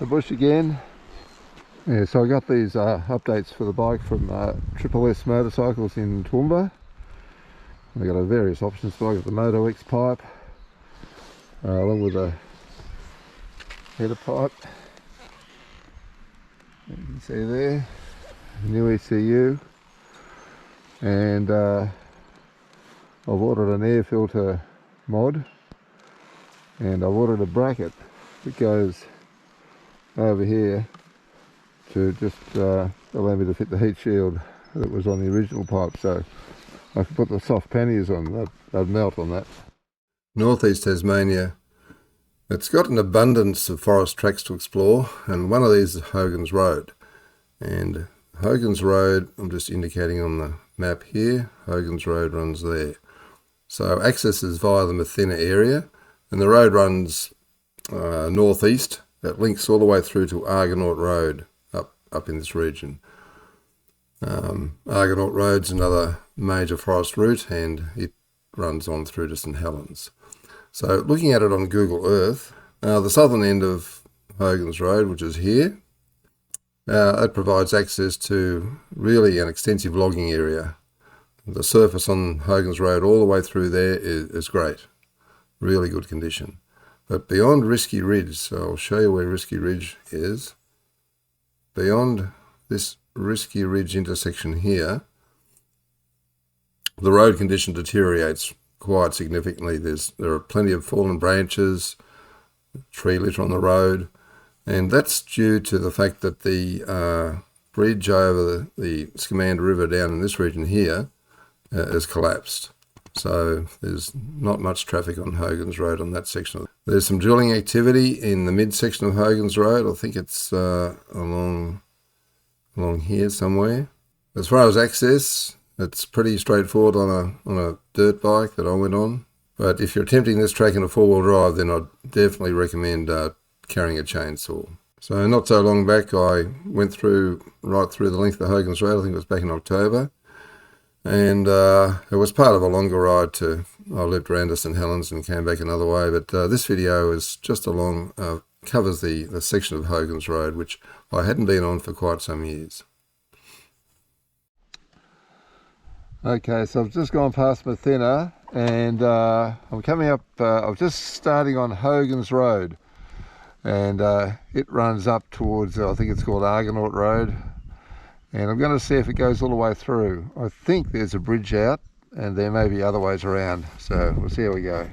the bush again. Yeah, so I got these updates for the bike from Triple S Motorcycles in Toowoomba. They got various options. So I got the Moto X pipe, along with a header pipe. You can see there, new ECU, and I've ordered an air filter mod, and I've ordered a bracket that goes over here to just allow me to fit the heat shield that was on the original pipe, so I can put the soft panniers on. They'd melt on that. Northeast Tasmania, it's got an abundance of forest tracks to explore, and one of these is Hogans Road. And Hogans Road, I'm just indicating on the map here, Hogans Road runs there. So access is via the Mathinna area, and the road runs northeast. That links all the way through to Argonaut Road up in this region. Argonaut Road's another major forest route, and it runs on through to St Helens. So looking at it on Google Earth, the southern end of Hogans Road, which is here, it provides access to really an extensive logging area. The surface on Hogans Road all the way through there is great, really good condition. But beyond Risky Ridge, so I'll show you where Risky Ridge is, beyond this Risky Ridge intersection here, the road condition deteriorates quite significantly. There are plenty of fallen branches, tree litter on the road, and that's due to the fact that the bridge over the Scamander River down in this region here has collapsed. So there's not much traffic on Hogans Road on that section. There's some drilling activity in the midsection of Hogans Road. I think it's along here somewhere. As far as access, it's pretty straightforward on a dirt bike that I went on. But if you're attempting this track in a four-wheel drive, then I'd definitely recommend carrying a chainsaw. So not so long back, I went right through the length of Hogans Road. I think it was back in October. And it was part of a longer ride I looped around to St Helens and came back another way. But this video is just covers the section of Hogans Road, which I hadn't been on for quite some years. Okay, so I've just gone past Mathinna, and I'm coming up, I'm just starting on Hogans Road, and it runs up towards, I think it's called Argonaut Road, and I'm going to see if it goes all the way through. I think there's a bridge out, and there may be other ways around, so we'll see how we go.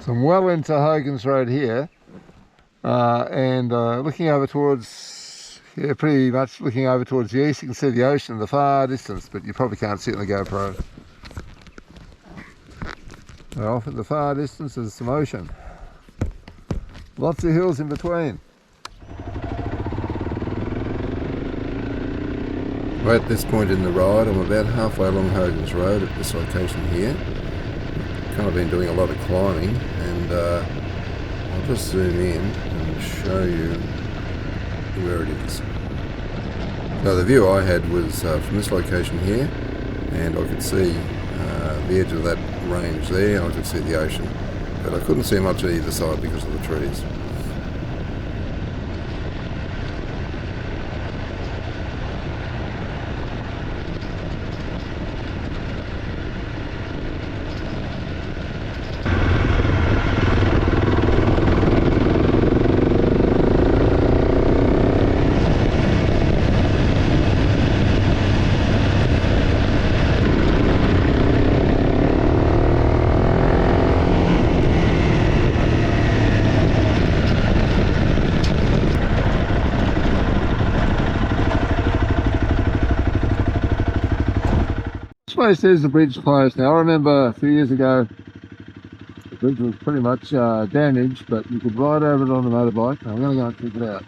So I'm well into Hogans Road here, and looking over towards, pretty much looking over towards the east. You can see the ocean in the far distance, but you probably can't see it on the GoPro. Off in the far distance is some ocean. Lots of hills in between. We're at this point in the ride. I'm about halfway along Hogans Road at this location here. Kind of been doing a lot of climbing, and I'll just zoom in and show you where it is. So the view I had was from this location here, and I could see the edge of that range there. I could see the ocean, but I couldn't see much on either side because of the trees. This place says the bridge closed now. I remember a few years ago the bridge was pretty much damaged, but you could ride over it on a motorbike. I'm going to go and check it out.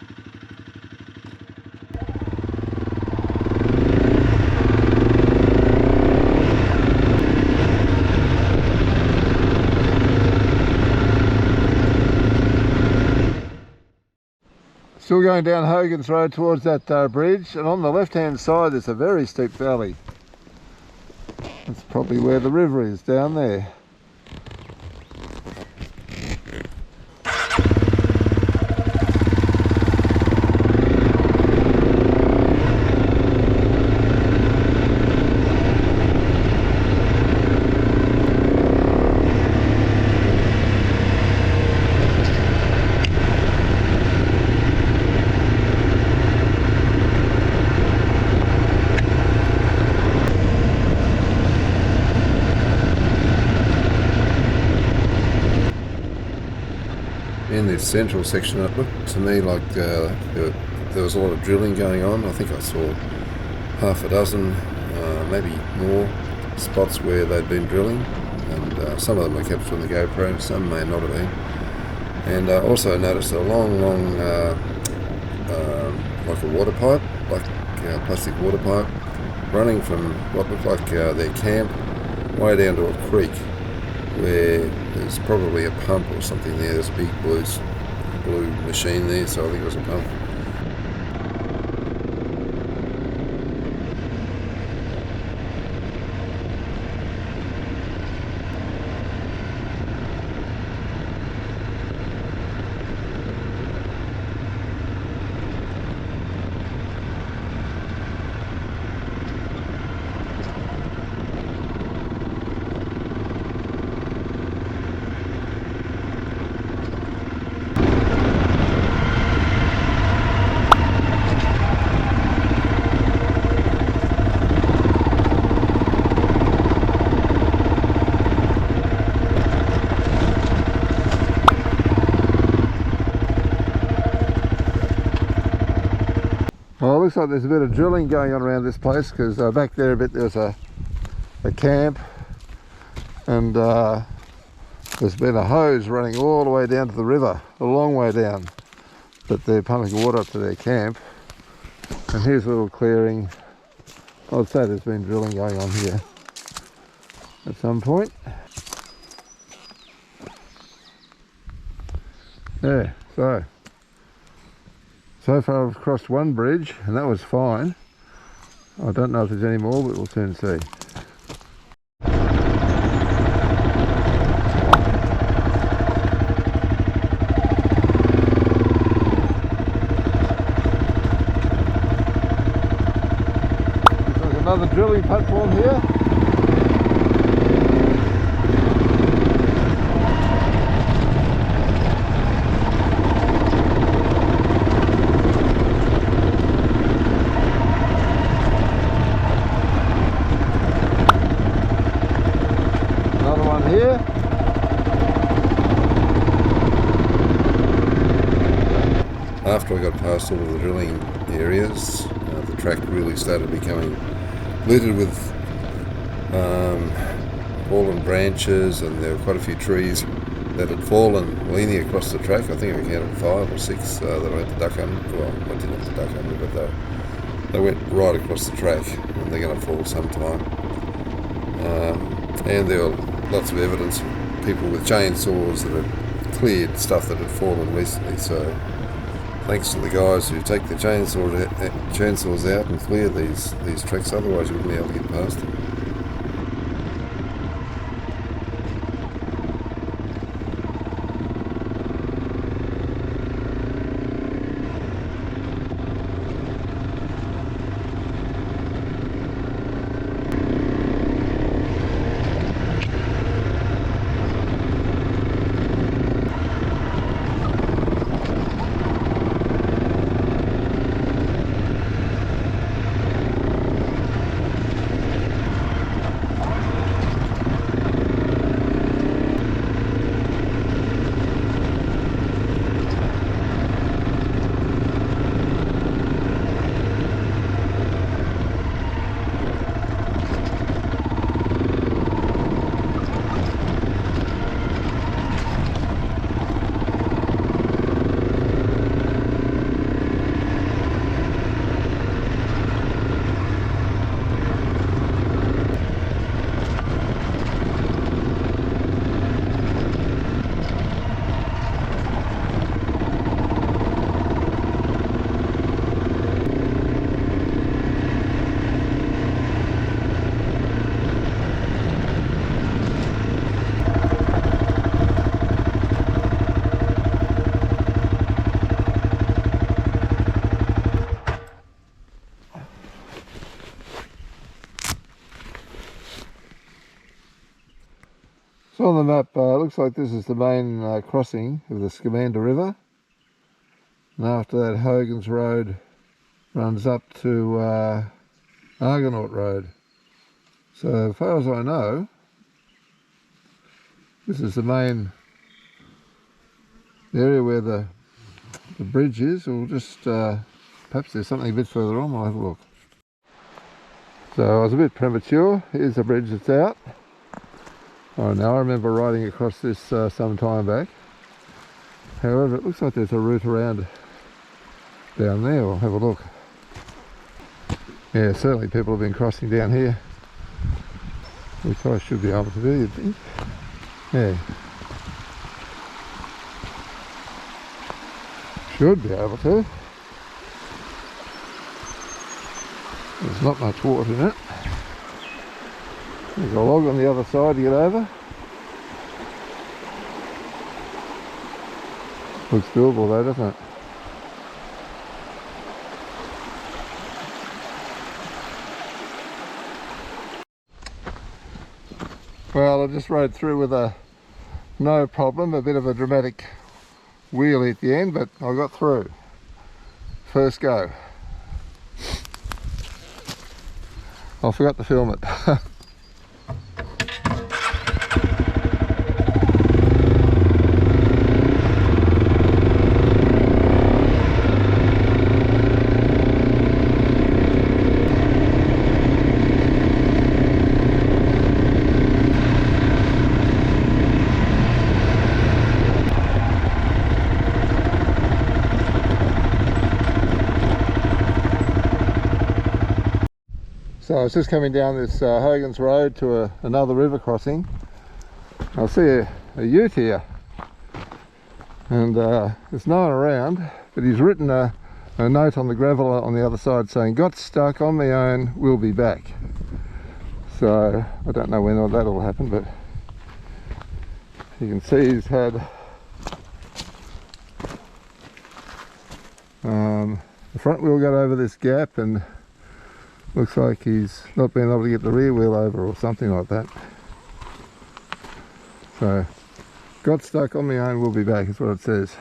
Still going down Hogans Road towards that bridge, and on the left hand side there's a very steep valley. That's probably where the river is, down there. In this central section, it looked to me like there was a lot of drilling going on. I think I saw half a dozen, maybe more spots where they'd been drilling, and some of them were captured on the GoPro, some may not have been. And I also noticed a long like a water pipe, like a plastic water pipe, running from what looked like their camp way down to a creek, where there's probably a pump or something there. There's a big blue machine there, so I think it was a pump. Well, it looks like there's a bit of drilling going on around this place, because back there a bit there's a camp, and there's been a hose running all the way down to the river, a long way down, but they're pumping water up to their camp. And here's a little clearing. I'd say there's been drilling going on here at some point. Yeah, so far I've crossed one bridge, and that was fine. I don't know if there's any more, but we'll soon see. There's another drilling platform here. Here. After I got past all of the drilling areas, the track really started becoming littered with fallen branches, and there were quite a few trees that had fallen leaning across the track. I think I counted 5 or 6 that I had to duck under. Well, I didn't have to duck under, but they went right across the track, and they're going to fall sometime. And there were lots of evidence of people with chainsaws that had cleared stuff that had fallen recently. So thanks to the guys who take the chainsaws out and clear these tracks, otherwise you wouldn't be able to get past them. So on the map, looks like this is the main crossing of the Scamander River, and after that Hogans Road runs up to Argonaut Road. So as far as I know, this is the main area where the bridge is, or just perhaps there's something a bit further on. I'll have a look. So I was a bit premature. Here's the bridge that's out. Oh, now I remember riding across this some time back. However, it looks like there's a route around down there. We'll have a look. Yeah, certainly people have been crossing down here, which I should be able to do, you'd think. Yeah. Should be able to. There's not much water in it. There's a log on the other side to get over. Looks doable though, doesn't it? Well, I just rode through with no problem, a bit of a dramatic wheelie at the end, but I got through. First go. I forgot to film it. So I was just coming down this Hogans Road to another river crossing. I see a ute here, and there's no one around, but he's written a note on the gravel on the other side saying, "Got stuck on my own, will be back." So I don't know when that'll happen, but you can see he's had the front wheel got over this gap, and looks like he's not been able to get the rear wheel over or something like that. So, got stuck on my own, will be back is what it says.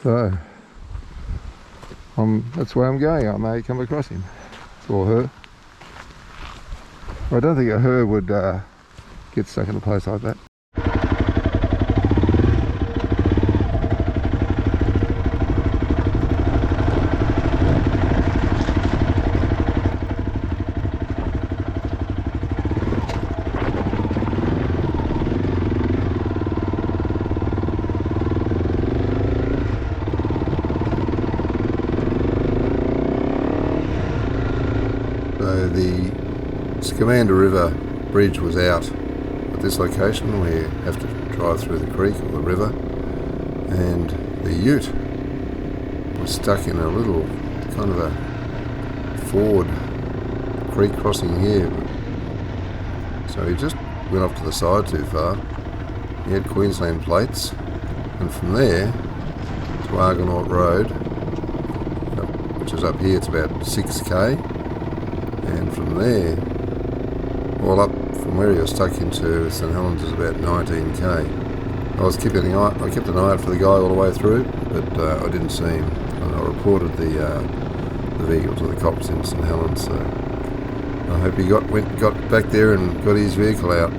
So, that's where I'm going. I may come across him, or her. I don't think a her would get stuck in a place like that. the Scamander River bridge was out at this location where you have to drive through the creek or the river, and the ute was stuck in a little kind of a ford creek crossing here. So he just went off to the side too far. He had Queensland plates, and from there to Argonaut Road, which is up here, it's about 6k, and from there all up from where he was stuck into St Helens is about 19k. I kept an eye out for the guy all the way through, but I didn't see him, and I reported the vehicle to the cops in St Helens. So I hope he got back there and got his vehicle out.